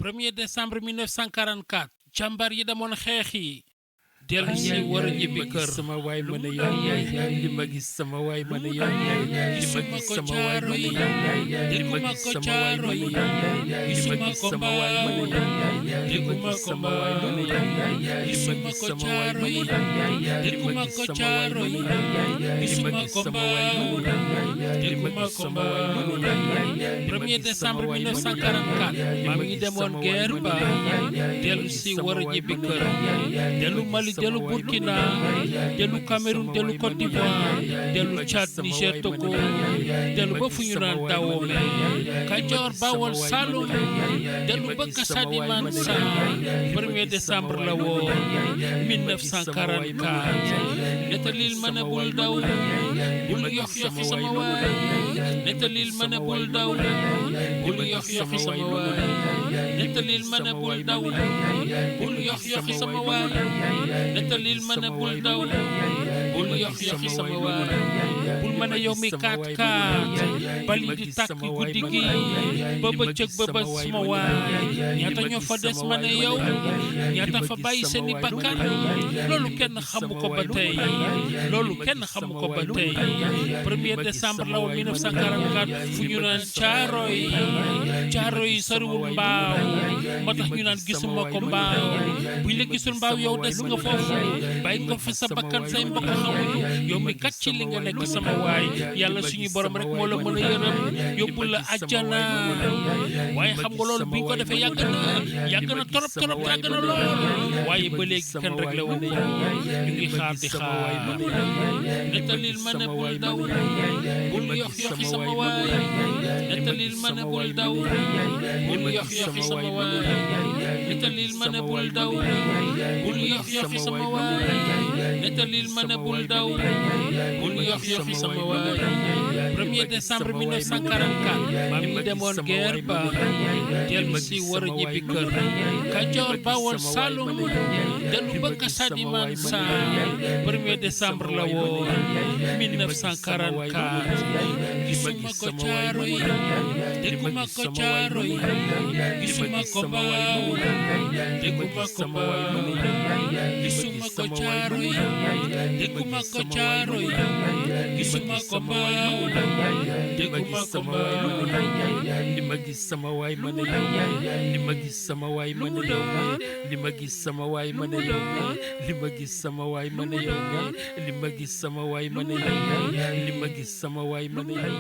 1er décembre 1944 jàmbaar yi demoon xeex yi dellu si war a ñibbi kër sama waay mën a yow li ma gis sama waay mën a yow li ma gis sama waay mën a yow li ma gis sama waay mën a yow li ma gis sama waay mën a yow li ma gis sama waay mën a yow li ma gis sama waay mën a yow li ma gis sama waay mën a yow li ma gis sama waay mën a yow li ma gis sama waay mën a yow 1er décembre 1944 maa ngi demoon guerre ba dellu si war a ñibbi kër dellu Mali dellu Burkina dellu Cameroun dellu Côte d'Ivoire dellu Tchad Niger Togo dellu ba fu ñu naan Dahomey Kajoor Bawol Saloum dellu ba Kasadi Mansa 1er décembre la woon 1944 nettalil ma ne bul daw bul yox yoxi sama waay nettalil ma ne bul daw bul yox yoxi sama waay nettalil ma ne bul daw bul yox yoxi sama waay nettalil ma ne bul daw bul yox yoxi sama waay bul ma ne yow mi kaat bali di tàkk guddi gi ba bëccëg ba ba sama waay ñaata ñoo fa des ma ne yow ñaata fa bàyyi seeni bakkan loolu kenn xamu ko ba tey loolu kenn xamu ko ba tey 1er décembre la woon 1944 fu ñu naan caaro yi soriwul mbaaw moo tax ñu naan gisuma ko mbaaw buñ la gisul mbaaw yow des nga foofu bàyyi nga fa sa bakkan say mbokk xamuñu yow mi kat ci li nga nekk sama waay yàlla suñu borom rek moo la mën a yërëm yóbbu la àjjana waaye xam nga loolu biñ ko defee yàgg na torop yàgg na lool waaye ba léegi kenn rek la wu ñu ngi xaar di xaar nettalil ma ne bul daw bul yox yoxi sama waay nettalil ma ne bul daw bul yox yoxi sama waay nettalil ma ne bul daw bul yox yoxi sama waay nettalil ma ne bul daw bul yox yoxi sama waay 1er décembre 1944 maa ngi demoon guerre ba dellu si war a ñibbi kër Kajoor Bawol Saloum dellu ba Kasadi Mansa 1er décembre la woon 1944 gisuma ko Caaroy dégguma ko Caaroy gisuma ko Mbaaw dégguma ko Mbaaw gisuma ko Caaroy dégguma ko Caaroy gisuma ko Mbaaw dégguma ko Mbaaw li ma gis sama waay mën a yow li ma gis sama waay mën a yow li ma gis sama waay mën a yow li ma gis sama waay mën a yow li ma gis sama waay mën a yow li ma gis sama waay mën a yow